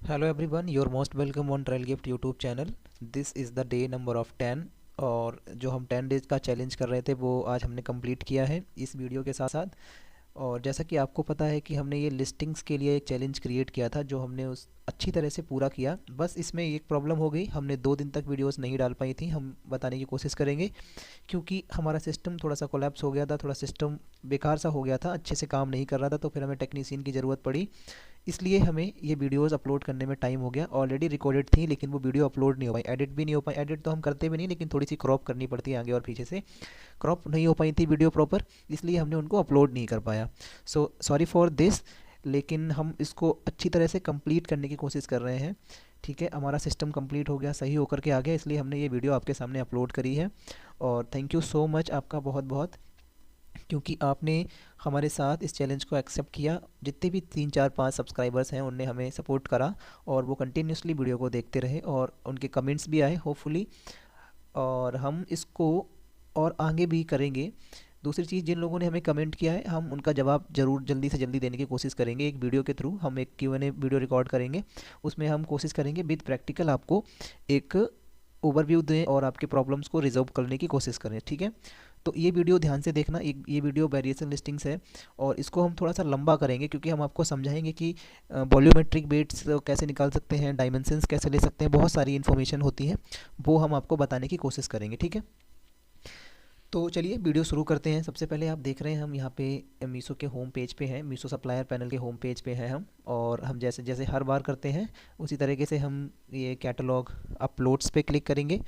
Hello everyone, your most welcome on trial gift YouTube channel. This is the day number of 10। और जो हम 10 days का challenge कर रहे थे वो आज हमने कंप्लीट किया है इस वीडियो के साथ साथ। और जैसा कि आपको पता है कि हमने ये लिस्टिंग्स के लिए एक चैलेंज क्रिएट किया था जो हमने उस अच्छी तरह से पूरा किया। बस इसमें एक प्रॉब्लम हो गई, हमने 2 दिन तक वीडियोस नहीं डाल पाई थी। हम बताने की कोशिश करेंगे क्योंकि हमारा सिस्टम थोड़ा सा कोलैप्स हो गया था, थोड़ा सिस्टम बेकार सा हो गया था, अच्छे से काम नहीं कर रहा था, तो फिर हमें टेक्नीशियन की ज़रूरत पड़ी। इसलिए हमें ये वीडियोस अपलोड करने में टाइम हो गया। ऑलरेडी रिकॉर्डेड थी लेकिन वो वीडियो अपलोड नहीं हो पाई, एडिट भी नहीं हो पाई। एडिट तो हम करते भी नहीं लेकिन थोड़ी सी क्रॉप करनी पड़ती है आगे और पीछे से, क्रॉप नहीं हो पाई थी वीडियो प्रॉपर, इसलिए हमने उनको अपलोड नहीं कर पाया। So sorry for this. लेकिन हम इसको अच्छी तरह से कंप्लीट करने की कोशिश कर रहे हैं। ठीक है, हमारा सिस्टम कंप्लीट हो गया, सही होकर के आ गया, इसलिए हमने ये वीडियो आपके सामने अपलोड करी है। और थैंक यू सो मच आपका बहुत बहुत, क्योंकि आपने हमारे साथ इस चैलेंज को एक्सेप्ट किया। जितने भी 3 4 5 सब्सक्राइबर्स हैं उनने हमें सपोर्ट करा और वो कंटिन्यूसली वीडियो को देखते रहे और उनके कमेंट्स भी आए होपफुली। और हम इसको और आगे भी करेंगे। दूसरी चीज़, जिन लोगों ने हमें कमेंट किया है हम उनका जवाब ज़रूर जल्दी से जल्दी देने की कोशिश करेंगे। एक वीडियो के थ्रू हम एक Q&A वीडियो रिकॉर्ड करेंगे, उसमें हम कोशिश करेंगे विद प्रैक्टिकल आपको एक ओवरव्यू दें और आपके प्रॉब्लम्स को रिजॉल्व करने की कोशिश करें। ठीक है, तो ये वीडियो ध्यान से देखना। एक ये वीडियो वेरिएशन लिस्टिंग्स है और इसको हम थोड़ा सा लंबा करेंगे क्योंकि हम आपको समझाएंगे कि वॉल्यूमेट्रिक वेट्स कैसे निकाल सकते हैं, डायमेंशंस कैसे ले सकते हैं, बहुत सारी इन्फॉर्मेशन होती है, वो हम आपको बताने की कोशिश करेंगे। ठीक है, तो चलिए वीडियो शुरू करते हैं। सबसे पहले आप देख रहे हैं हम यहाँ पे मीशो के होम पेज पे हैं, मीशो सप्लायर पैनल के होम पेज पे हैं हम। और हम जैसे जैसे हर बार करते हैं उसी तरीके से हम ये कैटलॉग अपलोड्स पे क्लिक करेंगे।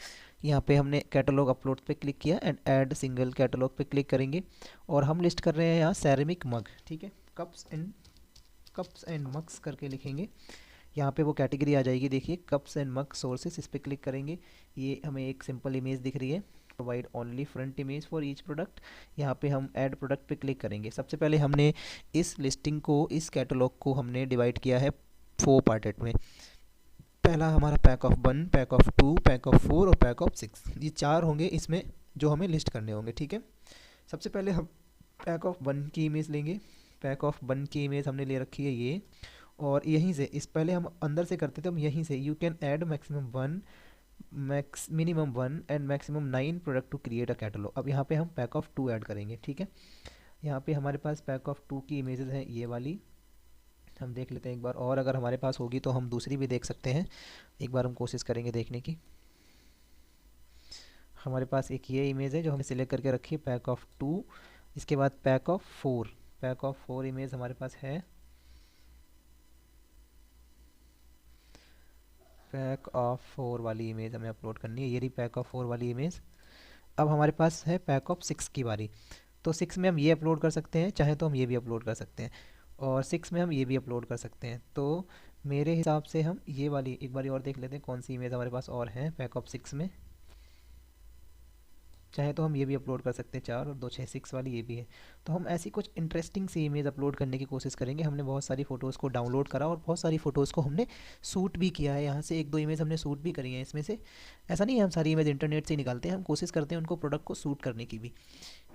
यहाँ पे हमने कैटलॉग अपलोड्स पे क्लिक किया एंड ऐड सिंगल कैटलॉग पे क्लिक करेंगे। और हम लिस्ट कर रहे हैं यहाँ सैरेमिक मग। ठीक है, कप्स एंड मग्स करके लिखेंगे। यहाँ पे वो कैटेगरी आ जाएगी, देखिए कप्स एंड मग सोर्सेस, इस पर क्लिक करेंगे। ये हमें एक सिंपल इमेज दिख रही है, provide only front image for each product. यहाँ पे हम ऐड प्रोडक्ट पे क्लिक करेंगे। सबसे पहले हमने इस लिस्टिंग को, इस कैटलॉग को हमने डिवाइड किया है 4 पार्टेट में। पहला हमारा pack of 1, pack of 2, pack of 4 और पैक ऑफ 6, ये 4 होंगे इसमें जो हमें लिस्ट करने होंगे। ठीक है, सबसे पहले हम पैक ऑफ 1 की इमेज लेंगे। पैक ऑफ 1 की इमेज हमने ले रखी है ये। और यहीं से, इस पहले हम अंदर से करते थे, हम यहीं से you can add maximum 1, minimum 1 and maximum 9 product to create a catalogue. अब यहाँ पे हम पैक ऑफ 2 ऐड करेंगे। ठीक है, यहाँ पे हमारे पास पैक ऑफ 2 की इमेजेस हैं, ये वाली हम देख लेते हैं एक बार, और अगर हमारे पास होगी तो हम दूसरी भी देख सकते हैं। एक बार हम कोशिश करेंगे देखने की। हमारे पास एक ये इमेज है जो हमने सिलेक्ट करके रखी है, पैक ऑफ 2। इसके बाद pack of 4, pack of 4 image हमारे पास है। पैक ऑफ 4 वाली इमेज हमें अपलोड करनी है, ये रही पैक ऑफ 4 वाली इमेज। अब हमारे पास है पैक ऑफ 6 की बारी। तो 6 में हम ये अपलोड कर सकते हैं, चाहे तो हम ये भी अपलोड कर सकते हैं, और 6 में हम ये भी अपलोड कर सकते हैं। तो मेरे हिसाब से हम ये वाली एक बारी और देख लेते हैं कौन सी इमेज हमारे पास और है पैक ऑफ 6 में। चाहे तो हम ये भी अपलोड कर सकते हैं, 4 और 2 6 6 वाली ये भी है। तो हम ऐसी कुछ इंटरेस्टिंग सी इमेज अपलोड करने की कोशिश करेंगे। हमने बहुत सारी फ़ोटोज़ को डाउनलोड करा और बहुत सारी फ़ोटोज़ को हमने शूट भी किया है। यहाँ से 1 2 इमेज हमने शूट भी करी हैं इसमें से। ऐसा नहीं है हम सारी इमेज इंटरनेट से ही निकालते हैं, हम कोशिश करते हैं उनको प्रोडक्ट को शूट करने की भी।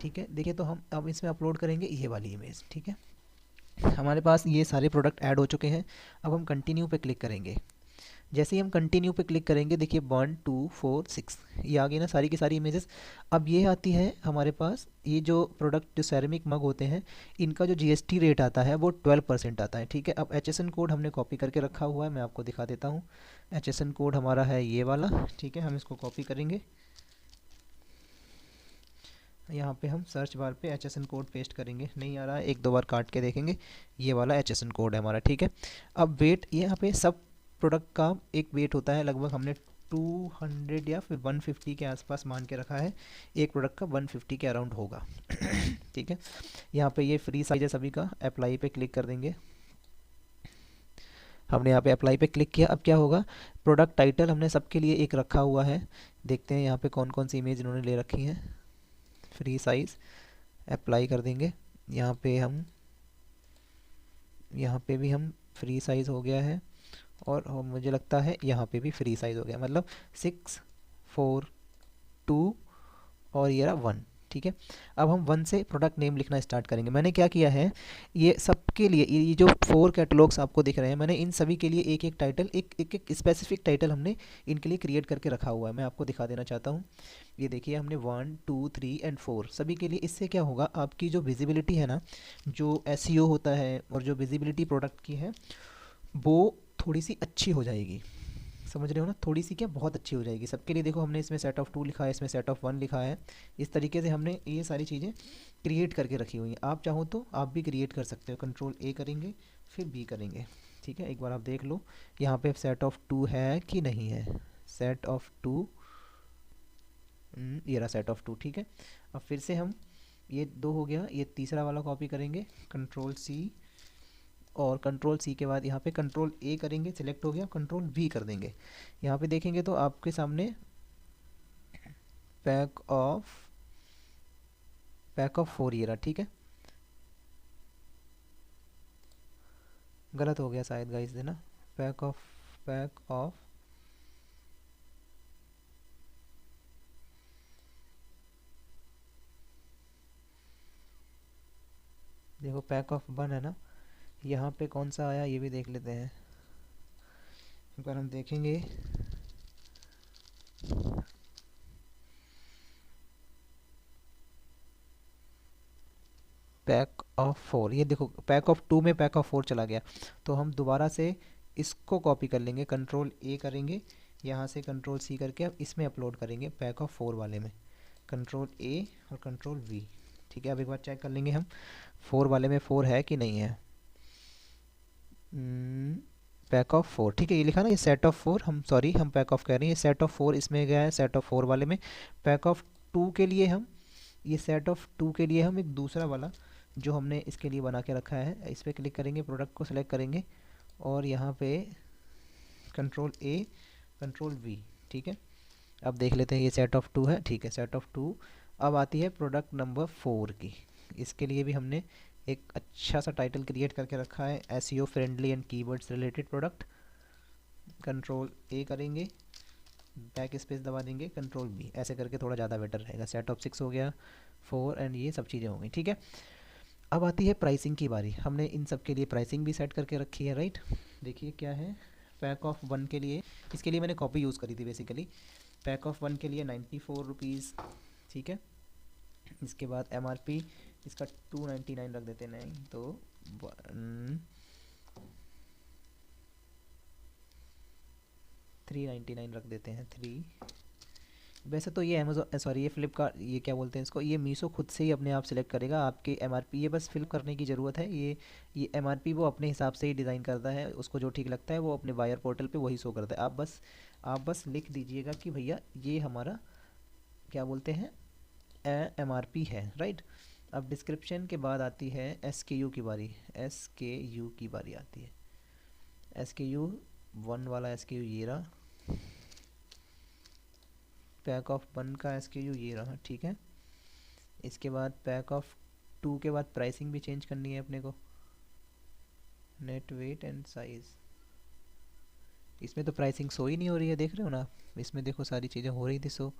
ठीक है, देखिए तो हम अब इसमें अपलोड करेंगे ये वाली इमेज। ठीक है, हमारे पास ये सारे प्रोडक्ट ऐड हो चुके हैं। अब हम कंटिन्यू पे क्लिक करेंगे। जैसे ही हम कंटिन्यू पे क्लिक करेंगे देखिए 1 2 4 6 ये आ गई ना सारी की सारी इमेजेस। अब ये आती है हमारे पास, ये जो प्रोडक्ट जो सेरेमिक मग होते हैं इनका जो जीएसटी रेट आता है वो 12% आता है। ठीक है, अब एचएसएन कोड हमने कॉपी करके रखा हुआ है, मैं आपको दिखा देता हूँ। एचएसएन कोड हमारा है ये वाला। ठीक है, हम इसको कॉपी करेंगे, यहाँ पे हम सर्च बार पे एचएसएन कोड पेस्ट करेंगे। नहीं आ रहा है, 1 2 बार काट के देखेंगे, ये वाला एचएसएन कोड है हमारा। ठीक है, अब वेट, ये यहाँ पे सब प्रोडक्ट का एक वेट होता है, लगभग हमने 200 या फिर 150 के आसपास मान के रखा है। एक प्रोडक्ट का 150 के अराउंड होगा। ठीक है, यहाँ पे ये फ्री साइज है सभी का, अप्लाई पे क्लिक कर देंगे। हमने यहाँ पे अप्लाई पे क्लिक किया। अब क्या होगा, प्रोडक्ट टाइटल हमने सबके लिए एक रखा हुआ है। देखते हैं यहाँ पे कौन कौन सी इमेज इन्होंने ले रखी है। फ्री साइज़ अप्लाई कर देंगे। यहाँ पे हम, यहाँ पे भी हम फ्री साइज़ हो गया है, और मुझे लगता है यहाँ पे भी फ्री साइज़ हो गया, मतलब 6 4 2 और ये रहा 1। ठीक है। अब हम 1 से प्रोडक्ट नेम लिखना स्टार्ट करेंगे। मैंने क्या किया है, ये सबके लिए ये जो 4 कैटलॉग्स आपको दिख रहे हैं, मैंने इन सभी के लिए एक एक टाइटल, एक स्पेसिफिक टाइटल हमने इनके लिए क्रिएट करके रखा हुआ है। मैं आपको दिखा देना चाहता हूँ। ये देखिए, हमने 1 2 3 एंड 4 सभी के लिए। इससे क्या होगा, आपकी जो विजिबिलिटी है ना, जो एसईओ होता है और जो विजिबिलिटी प्रोडक्ट की है, वो थोड़ी सी अच्छी हो जाएगी। समझ रहे हो ना, थोड़ी सी क्या, बहुत अच्छी हो जाएगी सबके लिए। देखो, हमने इसमें सेट ऑफ 2 लिखा है, इसमें सेट ऑफ 1 लिखा है। इस तरीके से हमने ये सारी चीज़ें क्रिएट करके रखी हुई हैं। आप चाहो तो आप भी क्रिएट कर सकते हो। कंट्रोल ए करेंगे, फिर बी करेंगे। ठीक है, एक बार आप देख लो यहाँ पे सेट ऑफ 2 है कि नहीं है। सेट ऑफ 2, ये रहा सेट ऑफ 2। ठीक है, अब फिर से हम, ये 2 हो गया, ये तीसरा वाला कॉपी करेंगे, कंट्रोल सी, और कंट्रोल सी के बाद यहाँ पे कंट्रोल ए करेंगे, सिलेक्ट हो गया, कंट्रोल वी कर देंगे। यहाँ पे देखेंगे तो आपके सामने पैक ऑफ 4 ये रहा। ठीक है, गलत हो गया शायद गाइस देना, पैक ऑफ देखो, पैक ऑफ 1 है ना। यहाँ पे कौन सा आया ये भी देख लेते हैं। एक बार हम देखेंगे, पैक ऑफ 4, ये देखो पैक ऑफ 2 में पैक ऑफ 4 चला गया। तो हम दोबारा से इसको कॉपी कर लेंगे, कंट्रोल ए करेंगे, यहाँ से कंट्रोल सी करके अब इसमें अपलोड करेंगे, पैक ऑफ 4 वाले में, कंट्रोल ए और कंट्रोल वी। ठीक है, अब एक बार चेक कर लेंगे हम 4 वाले में 4 है कि नहीं है। पैक ऑफ 4, ठीक है, ये लिखा ना, ये सेट ऑफ 4, हम पैक ऑफ कह रहे हैं, ये सेट ऑफ 4 इसमें गया है, सेट ऑफ 4 वाले में। पैक ऑफ 2 के लिए हम, ये सेट ऑफ 2 के लिए हम एक दूसरा वाला जो हमने इसके लिए बना के रखा है, इस पर क्लिक करेंगे, प्रोडक्ट को सिलेक्ट करेंगे और यहाँ पे कंट्रोल ए कंट्रोल वी। ठीक है, अब देख लेते हैं, ये सेट ऑफ 2 है। ठीक है, सेट ऑफ 2। अब आती है प्रोडक्ट नंबर 4 की। इसके लिए भी हमने एक अच्छा सा टाइटल क्रिएट करके रखा है, SEO friendly and keywords related product. Control ए करेंगे, बैक स्पेस दबा देंगे, कंट्रोल बी, ऐसे करके थोड़ा ज़्यादा बेटर रहेगा। सेट ऑफ 6 हो गया, 4 एंड ये सब चीज़ें हो गई। ठीक है, अब आती है प्राइसिंग की बारी। हमने इन सब के लिए प्राइसिंग भी सेट करके रखी है, राइट। देखिए क्या है, पैक ऑफ 1 के लिए, इसके लिए मैंने कॉपी यूज़ करी थी बेसिकली। पैक ऑफ 1 के लिए 94 रुपीज़। ठीक है, इसके बाद एमआरपी इसका 299 रख देते हैं, नहीं तो 399 रख देते हैं, 3। वैसे तो ये अमेजोन, सॉरी, ये फ्लिपकार्ट, ये क्या बोलते हैं इसको, ये मीशो खुद से ही अपने आप सिलेक्ट करेगा आपके एमआरपी। ये बस फिल करने की ज़रूरत है। ये एमआरपी वो अपने हिसाब से ही डिज़ाइन करता है, उसको जो ठीक लगता है वो अपने बायर पोर्टल पे वही शो करता है। आप बस लिख दीजिएगा कि भैया ये हमारा क्या बोलते हैं एमआरपी है, राइट। अब डिस्क्रिप्शन के बाद आती है एसकेयू की बारी। एसकेयू की बारी आती है। एसकेयू 1 वाला एसकेयू ये रहा, पैक ऑफ 1 का एसकेयू ये रहा। ठीक है, इसके बाद पैक ऑफ 2 के बाद प्राइसिंग भी चेंज करनी है अपने को, नेट वेट एंड साइज़। इसमें तो प्राइसिंग शो ही नहीं हो रही है, देख रहे हो ना, इसमें देखो सारी चीज़ें हो रही थी शो,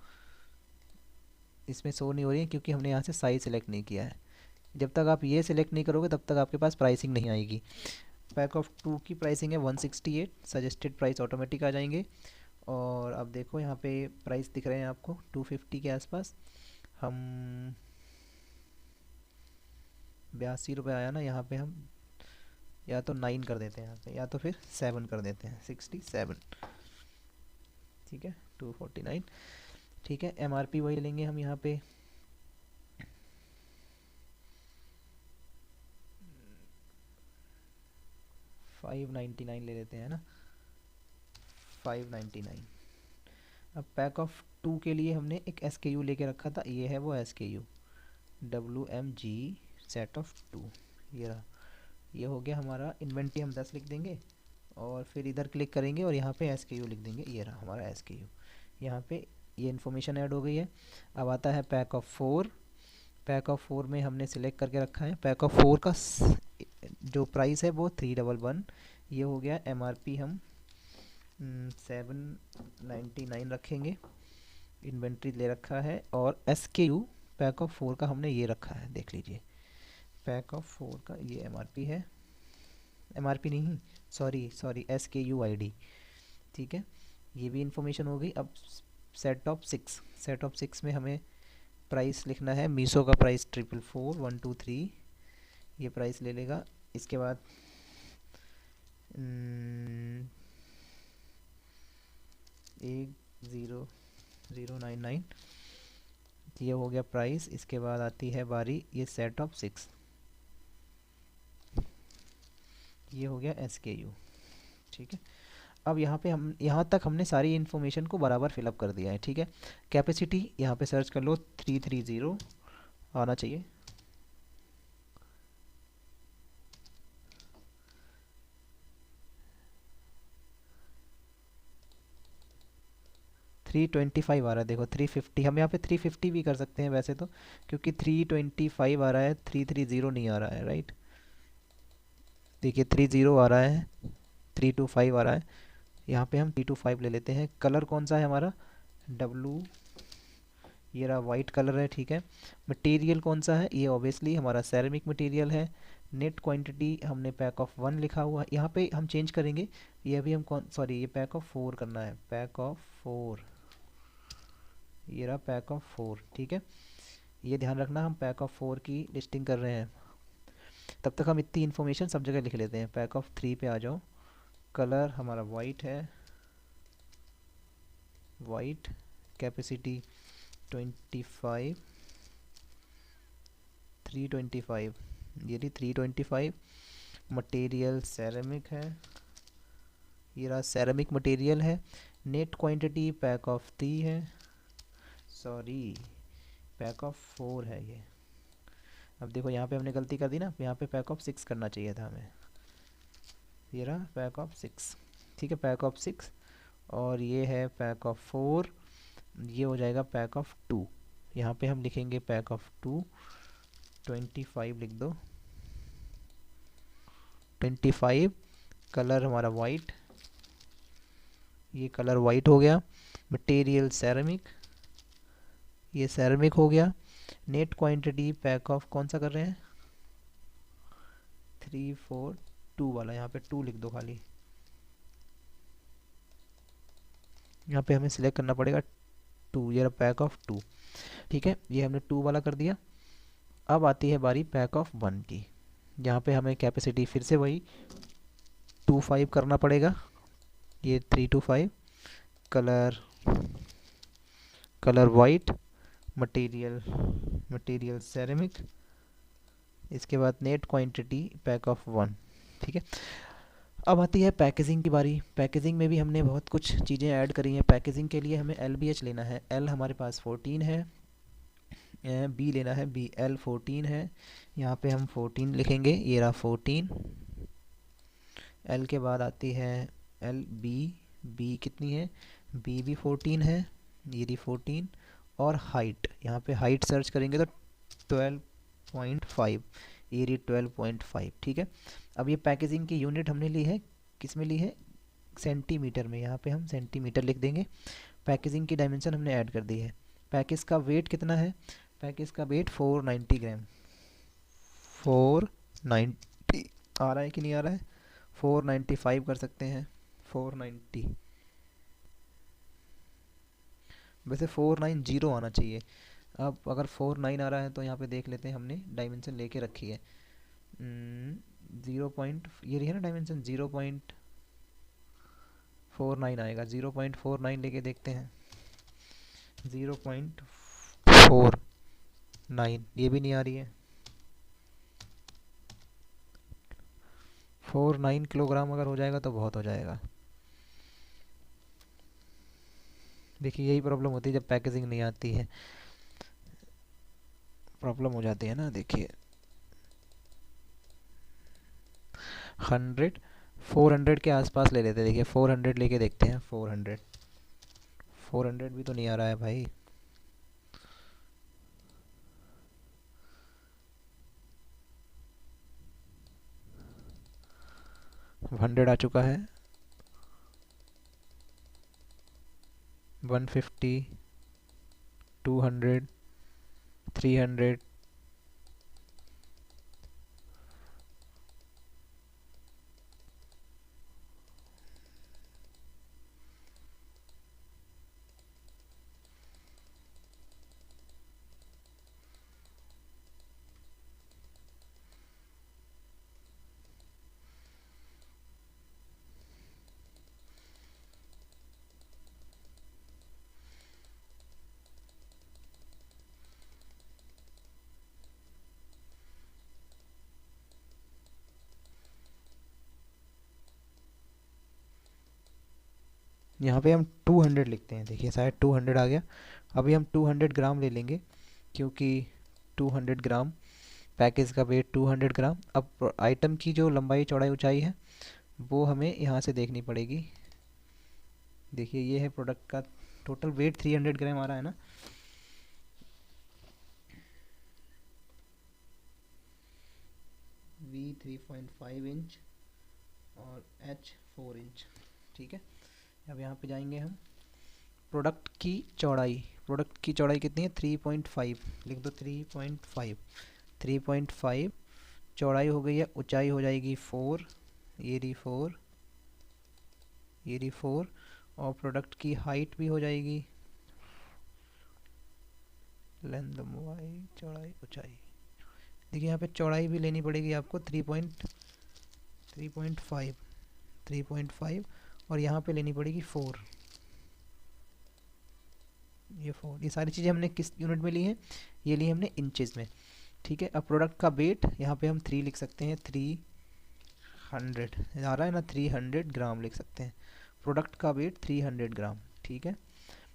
इसमें शो नहीं हो रही है क्योंकि हमने यहाँ से साइज़ सेलेक्ट नहीं किया है। जब तक आप ये सिलेक्ट नहीं करोगे तब तक आपके पास प्राइसिंग नहीं आएगी। पैक ऑफ 2 की प्राइसिंग है 168, सजेस्टेड प्राइस ऑटोमेटिक आ जाएंगे। और अब देखो यहाँ पे प्राइस दिख रहे हैं आपको 250 के आसपास। हम 82 रुपये आया ना, यहाँ पे हम या तो 9 कर देते हैं यहाँ पे, या तो फिर 7 कर देते हैं, 67। ठीक है, 249। ठीक है, एमआरपी वही लेंगे हम यहाँ पे, $599 ले लेते हैं ना, 599। अब पैक ऑफ 2 के लिए हमने एक एसकेयू लेके रखा था, ये है वो एसकेयू, WMG सेट ऑफ 2, ये रहा। ये हो गया हमारा इन्वेंट्री, हम 10 लिख देंगे और फिर इधर क्लिक करेंगे और यहाँ पे एसकेयू लिख देंगे, ये रहा हमारा एसकेयू। यहाँ पे ये इन्फॉर्मेशन ऐड हो गई है। अब आता है पैक ऑफ 4। पैक ऑफ 4 में हमने सिलेक्ट करके रखा है, पैक ऑफ 4 का जो प्राइस है वो 311। ये हो गया, एमआरपी हम 799 रखेंगे, इन्वेंट्री ले रखा है, और एसकेयू पैक ऑफ 4 का हमने ये रखा है, देख लीजिए। पैक ऑफ 4 का ये एमआरपी है, एमआरपी नहीं, सॉरी SKU ID, ठीक है। ये भी इंफॉर्मेशन हो गई। अब सेट ऑफ 6 में हमें प्राइस लिखना है। मीशो का प्राइस 444,123 ये प्राइस ले लेगा। इसके बाद 10099 ये हो गया प्राइस। इसके बाद आती है बारी ये सेट ऑफ 6, ये हो गया SKU, ठीक है। अब यहाँ पे हम यहाँ तक हमने सारी इन्फॉर्मेशन को बराबर फिलअप कर दिया है, ठीक है। कैपेसिटी यहाँ पे सर्च कर लो, 330 आना चाहिए। 325 आ रहा है, देखो 350, हम यहाँ पे 350 भी कर सकते हैं वैसे तो, क्योंकि 325 आ रहा है, 330 नहीं आ रहा है, राइट। देखिए 30 आ रहा है, 325 आ रहा है। यहाँ पे हम 325 ले लेते हैं। कलर कौन सा है हमारा, W, ये रहा वाइट कलर है, ठीक है। मटेरियल कौन सा है, ये ऑब्वियसली हमारा सेरेमिक मटेरियल है। नेट क्वांटिटी हमने पैक ऑफ 1 लिखा हुआ है, यहाँ पे हम चेंज करेंगे। ये अभी हम सॉरी ये पैक ऑफ 4 करना है, पैक ऑफ 4, ये रहा पैक ऑफ 4, ठीक है। ये ध्यान रखना हम पैक ऑफ 4 की लिस्टिंग कर रहे हैं। तब तक हम इतनी इन्फॉर्मेशन सब जगह लिख लेते हैं। पैक ऑफ 3 पे आ जाओ। कलर हमारा वाइट है, वाइट, कैपेसिटी 25, 325, ये रही 325। मटेरियल सेरेमिक है, ये रहा सेरेमिक मटेरियल है। नेट क्वांटिटी पैक ऑफ 3 है, सॉरी पैक ऑफ 4 है ये। अब देखो यहाँ पे हमने गलती कर दी ना, यहाँ पे पैक ऑफ 6 करना चाहिए था हमें। ये रहा पैक ऑफ 6, ठीक है, पैक ऑफ 6। और ये है पैक ऑफ 4, ये हो जाएगा पैक ऑफ 2। यहाँ पे हम लिखेंगे पैक ऑफ 2, 25 लिख दो, 25। कलर हमारा वाइट, ये कलर वाइट हो गया। मटेरियल सेरेमिक, ये सेरेमिक हो गया। नेट क्वांटिटी पैक ऑफ कौन सा कर रहे हैं, 342 वाला, यहाँ पे 2 लिख दो खाली। यहाँ पे हमें सिलेक्ट करना पड़ेगा 2, ये पैक ऑफ 2, ठीक है। ये हमने 2 वाला कर दिया। अब आती है बारी पैक ऑफ 1 की। यहाँ पे हमें कैपेसिटी फिर से वही 25 करना पड़ेगा, ये 325। Colour, colour white, material, material ceramic. इसके बाद नेट क्वांटिटी पैक ऑफ 1, ठीक है। अब आती है पैकेजिंग की बारी। पैकेजिंग में भी हमने बहुत कुछ चीज़ें ऐड करी हैं। पैकेजिंग के लिए हमें LBH लेना है, L हमारे पास 14 है, B लेना है, BL 14 है। यहाँ पे हम 14 लिखेंगे, ये रहा 14। L के बाद आती है LB, B कितनी है, B भी 14 है, ये रही 14। और हाइट, यहाँ पे हाइट सर्च करेंगे तो 12.5, ये रही 12.5, ठीक है। अब ये पैकेजिंग की यूनिट हमने ली है, किस में ली है, सेंटीमीटर में। यहाँ पे हम सेंटीमीटर लिख देंगे। पैकेजिंग की डायमेंशन हमने ऐड कर दी है। पैकेज का वेट कितना है, पैकेज का वेट 490 ग्राम, 490 आ रहा है कि नहीं आ रहा है, 495 कर सकते हैं, 490, वैसे 490 आना चाहिए। अब अगर 49 आ रहा है तो यहाँ पे देख लेते हैं, हमने डायमेंशन लेके रखी है 0 पॉइंट, ये रही है ना डायमेंशन, 0.49 आएगा। 0.49 लेके देखते हैं, 0.49 ये भी नहीं आ रही है। 49 किलोग्राम अगर हो जाएगा तो बहुत हो जाएगा। देखिए यही प्रॉब्लम होती है जब पैकेजिंग नहीं आती है, प्रॉब्लम हो जाती है ना। देखिए 100, 400 के आसपास ले लेते हैं। देखिए 400 लेके देखते हैं, 400, 400 भी तो नहीं आ रहा है भाई। हंड्रेड आ चुका है, 150, 200, 300, यहाँ पे हम 200 लिखते हैं, देखिए शायद 200 आ गया। अभी हम 200 ग्राम ले लेंगे, क्योंकि 200 ग्राम पैकेज का वेट 200 ग्राम। अब आइटम की जो लंबाई चौड़ाई ऊंचाई है वो हमें यहाँ से देखनी पड़ेगी। देखिए ये है प्रोडक्ट का टोटल वेट 300 ग्राम आ रहा है ना। V 3.5 इंच और H 4 इंच, ठीक है। अब यहाँ पे जाएंगे हम, प्रोडक्ट की चौड़ाई, प्रोडक्ट की चौड़ाई कितनी है 3.5, लिख दो 3.5, 3.5 चौड़ाई हो गई है, ऊंचाई हो जाएगी 4, ये रही 4, ये रही 4, और प्रोडक्ट की हाइट भी हो जाएगी, लेंथ लंबाई चौड़ाई ऊंचाई। देखिए यहाँ पे चौड़ाई भी लेनी पड़ेगी आपको 3.5 और यहाँ पे लेनी पड़ेगी 4, ये 4। ये सारी चीज़ें हमने किस यूनिट में ली हैं, ये ली हमने इंचेस में, ठीक है। अब प्रोडक्ट का वेट यहाँ पे हम 3 लिख सकते हैं, 300 आ रहा है ना, 300 ग्राम लिख सकते हैं। प्रोडक्ट का वेट 300 ग्राम, ठीक है।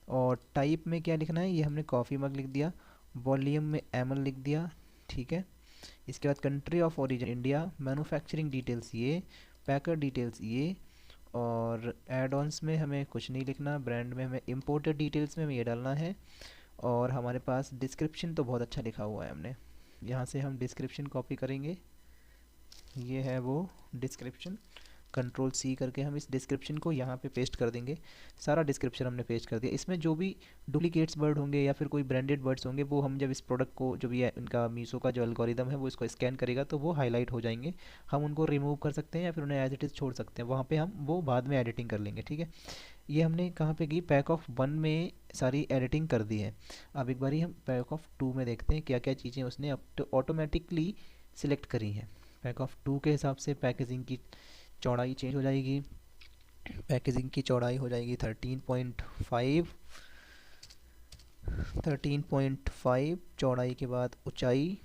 और टाइप में क्या लिखना है, ये हमने कॉफ़ी मग लिख दिया, वॉल्यूम में ml लिख दिया, ठीक है। इसके बाद country of origin India, manufacturing details ये, पैकर डिटेल्स ये, और एड ऑन्स में हमें कुछ नहीं लिखना, ब्रांड में हमें इम्पोर्टेड डिटेल्स में हमें ये डालना है। और हमारे पास डिस्क्रिप्शन तो बहुत अच्छा लिखा हुआ है हमने, यहाँ से हम डिस्क्रिप्शन कॉपी करेंगे, ये है वो डिस्क्रिप्शन, कंट्रोल सी करके हम इस डिस्क्रिप्शन को यहाँ पे पेस्ट कर देंगे। सारा डिस्क्रिप्शन हमने पेस्ट कर दिया। इसमें जो भी डुप्लीकेट्स वर्ड होंगे या फिर कोई ब्रांडेड वर्ड्स होंगे वो हम जब इस प्रोडक्ट को, जो भी है इनका मीशो का जो एल्गोरिदम है वो इसको स्कैन करेगा तो वो हाईलाइट हो जाएंगे, हम उनको रिमूव कर सकते हैं या फिर उन्हें एज इट इज़ छोड़ सकते हैं, वहाँ पर हम वो बाद में एडिटिंग कर लेंगे, ठीक है। ये हमने कहाँ पे की, पैक ऑफ 1 में सारी एडिटिंग कर दी है। अब एक बारी हम पैक ऑफ 2 में देखते हैं क्या क्या चीज़ें उसने अब तो ऑटोमेटिकली सिलेक्ट करी हैं। पैक ऑफ 2 के हिसाब से पैकेजिंग की चौड़ाई चेंज हो जाएगी, पैकेजिंग की चौड़ाई हो जाएगी 13.5, 13.5 चौड़ाई के बाद ऊंचाई,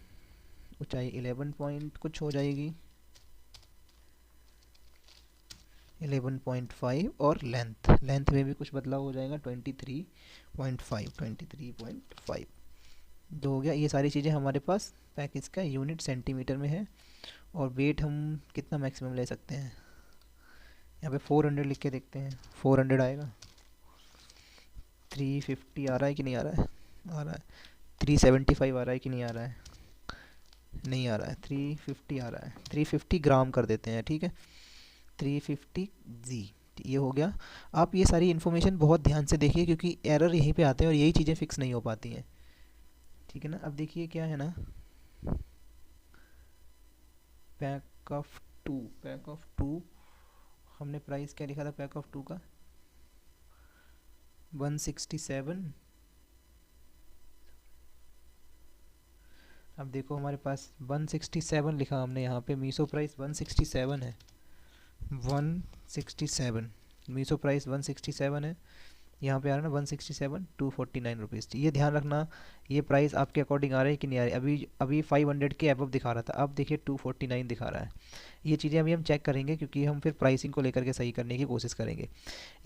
ऊंचाई 11 पॉइंट कुछ हो जाएगी, 11.5, और लेंथ, लेंथ में भी कुछ बदलाव हो जाएगा 23.5, 23.5 जो हो गया। ये सारी चीज़ें हमारे पास पैकेज का यूनिट सेंटीमीटर में है। और वेट हम कितना मैक्सिमम ले सकते हैं, यहाँ पे 400 लिख के देखते हैं, 400 आएगा। 350 आ रहा है कि नहीं आ रहा है, आ रहा है। 375 आ रहा है कि नहीं आ रहा है, नहीं आ रहा है। 350 आ रहा है, 350 ग्राम कर देते हैं, ठीक है, 350 जी, ये हो गया। आप ये सारी इन्फॉर्मेशन बहुत ध्यान से देखिए क्योंकि एरर यहीं पे आते हैं और यही चीज़ें फिक्स नहीं हो पाती हैं, ठीक है ना। अब देखिए क्या है ना, पैक ऑफ 2, पैक ऑफ 2 हमने प्राइस क्या लिखा था पैक ऑफ 2 का, 167। अब देखो हमारे पास 167 लिखा हमने यहाँ पे, मीशो प्राइस 167 है, 167 मीशो प्राइस 167 है, यहाँ पे आ रहा है ना 167, 249 रुपीज़। ये ध्यान रखना ये प्राइस आपके अकॉर्डिंग आ रहा है कि नहीं आ रही। अभी अभी 500 के अबव दिखा रहा था, अब देखिए 249 दिखा रहा है। ये चीज़ें अभी हम चेक करेंगे क्योंकि हम फिर प्राइसिंग को लेकर के सही करने की कोशिश करेंगे।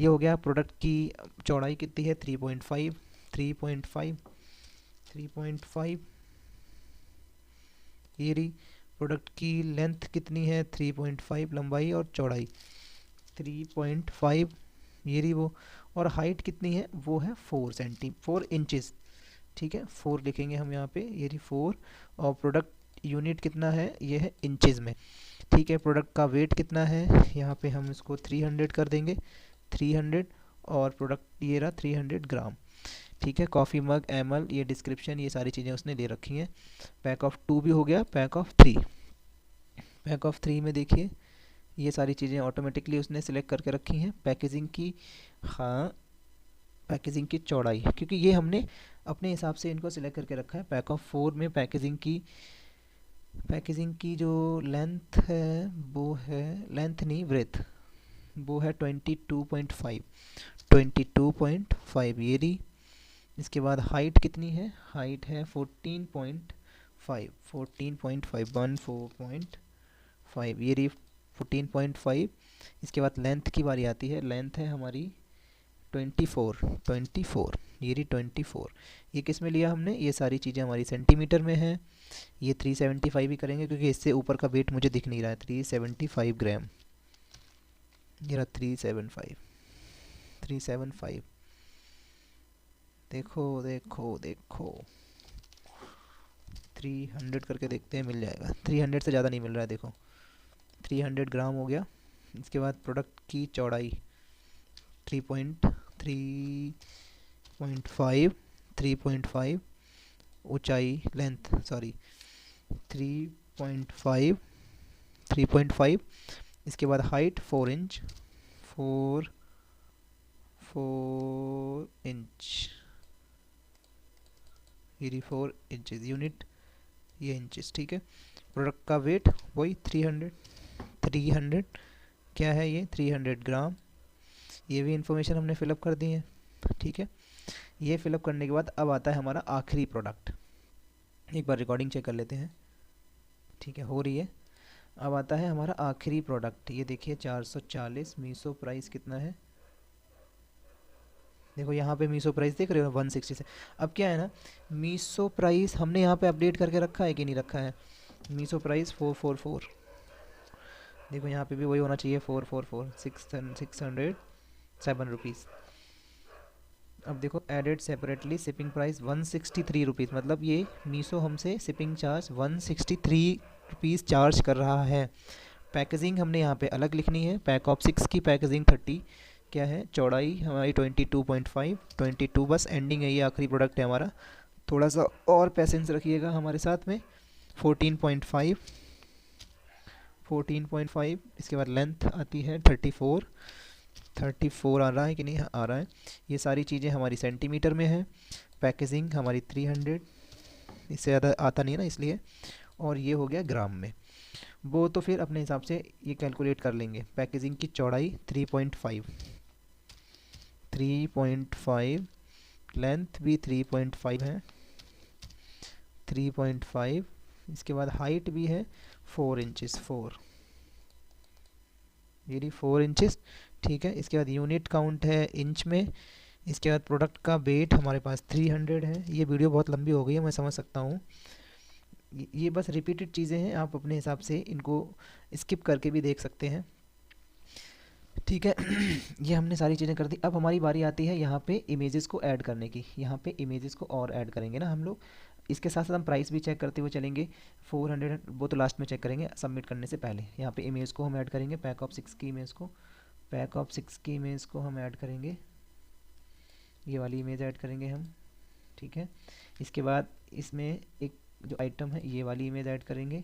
ये हो गया। प्रोडक्ट की चौड़ाई कितनी है 3.5, 3.5, 3.5, ये रही। प्रोडक्ट की लेंथ कितनी है 3.5, लंबाई और चौड़ाई 3.5, ये रही वो। और हाइट कितनी है वो है 4 इंचेस, ठीक है, 4 लिखेंगे हम यहाँ पे, ये रही 4। और प्रोडक्ट यूनिट कितना है ये है इंचेस में, ठीक है। प्रोडक्ट का वेट कितना है यहाँ पे हम इसको 300 कर देंगे, 300। और प्रोडक्ट ये रहा 300 ग्राम, ठीक है। कॉफ़ी मग, एमएल, ये डिस्क्रिप्शन, ये सारी चीज़ें उसने दे रखी हैं। पैक ऑफ 2 भी हो गया, पैक ऑफ 3। पैक ऑफ 3 में देखिए ये सारी चीज़ें ऑटोमेटिकली उसने सिलेक्ट करके रखी हैं। पैकेजिंग की, हाँ, पैकेजिंग की चौड़ाई, क्योंकि ये हमने अपने हिसाब से इनको सिलेक्ट करके रखा है। पैक ऑफ 4 में पैकेजिंग की जो लेंथ है वो है, लेंथ नहीं ब्रेथ, वो है 22.5, 22.5 ये रही। इसके बाद हाइट कितनी है, हाइट है 14.5, 14.5, 14.5 ये रही 14.5। इसके बाद लेंथ की बारी आती है, लेंथ है हमारी 24, ये रही 24। ये किस में लिया हमने, ये सारी चीज़ें हमारी सेंटीमीटर में हैं। ये 375 ही करेंगे क्योंकि इससे ऊपर का वेट मुझे दिख नहीं रहा है। 375 ग्राम, ये रहा 375, 375। देखो देखो देखो, 300 करके देखते हैं, मिल जाएगा। 300 से ज़्यादा नहीं मिल रहा है, देखो 300 ग्राम हो गया। इसके बाद प्रोडक्ट की चौड़ाई 3.5, 3.5, ऊंचाई, लेंथ सॉरी 3.5, 3.5। इसके बाद हाइट 4 इंच, 4 इंच, ये 4 इंचेस, यूनिट ये इंचेस, ठीक है। प्रोडक्ट का वेट वही 300 क्या है ये, 300 ग्राम। ये भी इंफॉर्मेशन हमने फिलअप कर दी है, ठीक है। ये फिलअप करने के बाद अब आता है हमारा आखिरी प्रोडक्ट। एक बार रिकॉर्डिंग चेक कर लेते हैं, ठीक है, हो रही है। अब आता है हमारा आखिरी प्रोडक्ट, ये देखिए 440। मीशो प्राइस कितना है, देखो यहाँ पे मीशो प्राइस देख रहे हो 160 से। अब क्या है ना, मीशो प्राइस हमने यहाँ पे अपडेट करके रखा है कि नहीं रखा है। मीशो प्राइस 444, देखो यहाँ पे भी वही होना चाहिए, 444, 607 रुपीज़। अब देखो added separately shipping price 163 rupees, मतलब ये मीशो हमसे शिपिंग चार्ज 163 रुपीज़ चार्ज कर रहा है। पैकेजिंग हमने यहाँ पे अलग लिखनी है। पैक ऑफ 6 की पैकेजिंग 30 क्या है, चौड़ाई हमारी 22.5, 22 बस एंडिंग है, ये आखिरी प्रोडक्ट है हमारा। थोड़ा सा और पैसेंस रखिएगा हमारे साथ में। 14.5, 14.5। इसके बाद लेंथ आती है 34, 34 आ रहा है कि नहीं, आ रहा है। ये सारी चीज़ें हमारी सेंटीमीटर में है। पैकेजिंग हमारी 300, इससे ज़्यादा आता नहीं है ना इसलिए। और ये हो गया ग्राम में, वो तो फिर अपने हिसाब से ये कैलकुलेट कर लेंगे। पैकेजिंग की चौड़ाई 3.5, 3.5, लेंथ भी 3.5 है, 3.5। इसके बाद हाइट भी है 4 इंचेस, 4, ये 4 इंचेस, ठीक है। इसके बाद यूनिट काउंट है इंच में। इसके बाद प्रोडक्ट का वेट हमारे पास 300 है। ये वीडियो बहुत लंबी हो गई है, मैं समझ सकता हूँ। ये बस रिपीटेड चीज़ें हैं, आप अपने हिसाब से इनको स्किप करके भी देख सकते हैं, ठीक है। ये हमने सारी चीज़ें कर दी। अब हमारी बारी आती है यहाँ पे इमेजेस को ऐड करने की। यहाँ पे इमेजेस को और ऐड करेंगे ना हम लोग। इसके साथ साथ हम प्राइस भी चेक करते हुए चलेंगे। 400 वो तो लास्ट में चेक करेंगे सबमिट करने से पहले। यहाँ पे इमेज को हम ऐड करेंगे, पैक ऑफ 6 की इमेज को, पैक ऑफ 6 की इमेज को हम ऐड करेंगे, ये वाली इमेज ऐड करेंगे हम, ठीक है। इसके बाद इसमें एक जो आइटम है ये वाली इमेज ऐड करेंगे,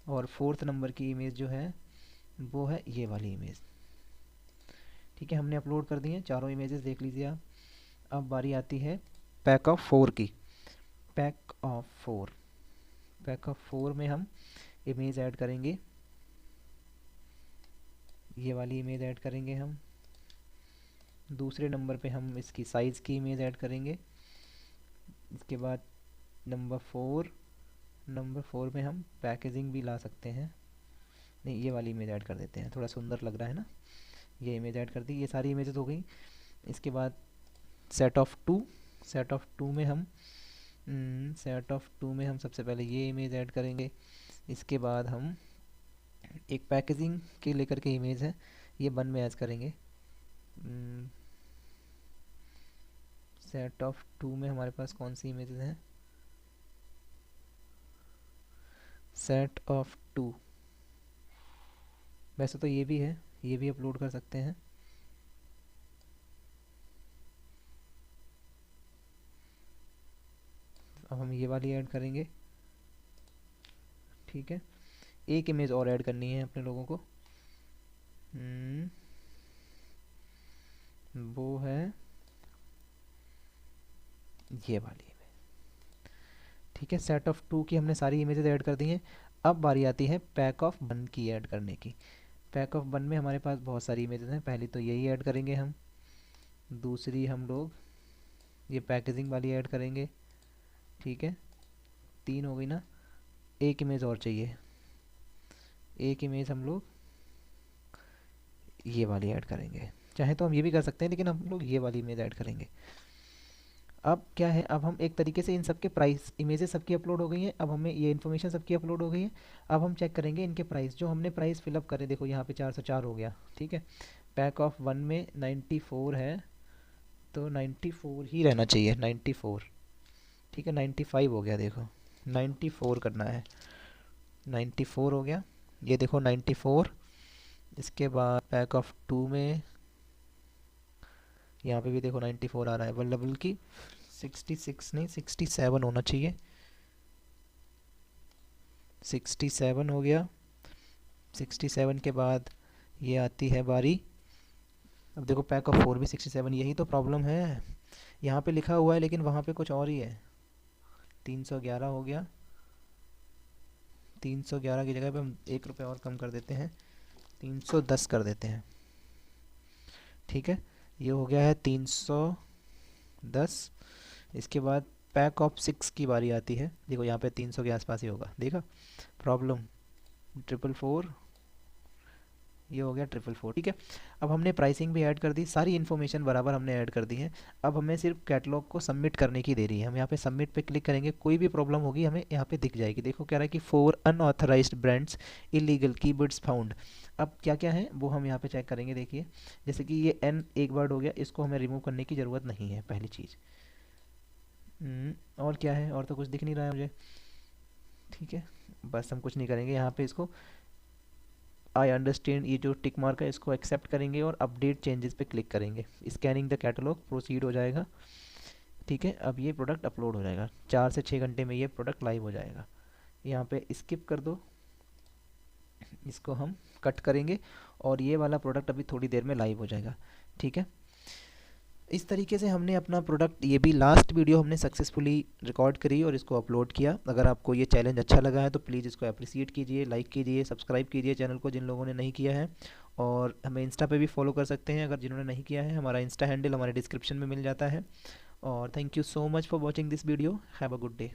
और 4th नंबर की इमेज जो है वो है ये वाली इमेज, ठीक है। हमने अपलोड कर दी हैं चारों इमेजेस, देख लीजिए आप। अब बारी आती है पैक ऑफ 4 की। पैक ऑफ 4, पैक ऑफ 4 में हम इमेज ऐड करेंगे, ये वाली इमेज ऐड करेंगे हम। दूसरे नंबर पे हम इसकी साइज़ की इमेज ऐड करेंगे। इसके बाद नंबर 4 में हम पैकेजिंग भी ला सकते हैं। नहीं, ये वाली इमेज ऐड कर देते हैं, थोड़ा सुंदर लग रहा है ना। ये इमेज ऐड कर दी, ये सारी इमेजेस हो गई। इसके बाद सेट ऑफ 2, सेट ऑफ 2 में हम सबसे पहले ये इमेज ऐड करेंगे। इसके बाद हम एक पैकेजिंग के लेकर के इमेज है, ये 1 में ऐड करेंगे। सेट ऑफ 2 में हमारे पास कौन सी इमेजेस हैं, सेट ऑफ 2, वैसे तो ये भी है, ये भी अपलोड कर सकते हैं। ये वाली ऐड करेंगे। ठीक है, एक इमेज और ऐड करनी है अपने लोगों को। वो है ये वाली इमेज। ठीक है, सेट ऑफ 2 की हमने सारी इमेजेस ऐड कर दी हैं। अब बारी आती है पैक ऑफ 1 की ऐड करने की। पैक ऑफ 1 में हमारे पास बहुत सारी इमेजेस हैं। पहली तो यही ऐड करेंगे हम, दूसरी हम लोग ये पैकेजिंग वाली ऐड करेंगे। ठीक है, 3 हो गई ना। एक इमेज और चाहिए, एक इमेज हम लोग ये वाली ऐड करेंगे। चाहे तो हम ये भी कर सकते हैं, लेकिन हम लोग ये वाली इमेज ऐड करेंगे। अब क्या है, अब हम एक तरीके से इन सब के प्राइस, इमेजेस सबकी अपलोड हो गई हैं। अब हमें ये इन्फॉर्मेशन सबकी अपलोड हो गई है। अब हम चेक करेंगे इनके प्राइस, जो हमने प्राइस फिलअप करे। देखो यहाँ पे 404 हो गया। ठीक है, पैक ऑफ 1 में 94 है, तो 94 ही रहना चाहिए, 94। ठीक है, 95 हो गया, देखो 94 करना है। 94 हो गया, ये देखो 94। इसके बाद पैक ऑफ 2 में यहाँ पे भी देखो 94 आ रहा है। अवेलेबल की 66 नहीं 67 होना चाहिए। 67 हो गया। 67 के बाद ये आती है बारी, अब देखो पैक ऑफ 4 भी 67। यही तो प्रॉब्लम है, यहाँ पे लिखा हुआ है लेकिन वहाँ पे कुछ और ही है। 311 हो गया। 311 की जगह पे हम 1 रुपये और कम कर देते हैं, 310 कर देते हैं। ठीक है, ये हो गया है 310। इसके बाद पैक ऑफ 6 की बारी आती है। देखो यहाँ पे 300 के आसपास ही होगा, देखा प्रॉब्लम। 444, ये हो गया 444। ठीक है, अब हमने प्राइसिंग भी ऐड कर दी, सारी इन्फॉर्मेशन बराबर हमने ऐड कर दी है। अब हमें सिर्फ कैटलॉग को सबमिट करने की देरी है। हम यहाँ पे सबमिट पे क्लिक करेंगे, कोई भी प्रॉब्लम होगी हमें यहाँ पे दिख जाएगी। देखो कह रहा है कि 4 unauthorised brands illegal keywords found. अब क्या क्या है वो हम यहाँ पे चेक करेंगे। देखिए जैसे कि ये एन एक वर्ड हो गया, इसको हमें रिमूव करने की ज़रूरत नहीं है, पहली चीज़। और क्या है, और तो कुछ दिख नहीं रहा है मुझे। ठीक है, बस हम कुछ नहीं करेंगे यहाँ पे। इसको आई अंडरस्टैंड, ये जो टिक मार्क है इसको एक्सेप्ट करेंगे और अपडेट चेंजेस पे क्लिक करेंगे। स्कैनिंग द कैटलॉग प्रोसीड हो जाएगा। ठीक है, अब ये प्रोडक्ट अपलोड हो जाएगा। 4 से 6 घंटे में ये प्रोडक्ट लाइव हो जाएगा। यहाँ पे स्किप कर दो, इसको हम कट करेंगे और ये वाला प्रोडक्ट अभी थोड़ी देर में लाइव हो जाएगा। ठीक है, इस तरीके से हमने अपना प्रोडक्ट, ये भी लास्ट वीडियो हमने सक्सेसफुली रिकॉर्ड करी और इसको अपलोड किया। अगर आपको ये चैलेंज अच्छा लगा है तो प्लीज़ इसको अप्रिसिएट कीजिए, लाइक कीजिए, सब्सक्राइब कीजिए चैनल को जिन लोगों ने नहीं किया है। और हमें इंस्टा पे भी फॉलो कर सकते हैं अगर जिन्होंने नहीं किया है। हमारा इंस्टा हैंडल हमारे डिस्क्रिप्शन में मिल जाता है। और thank you so much for watching this video. Have a good day.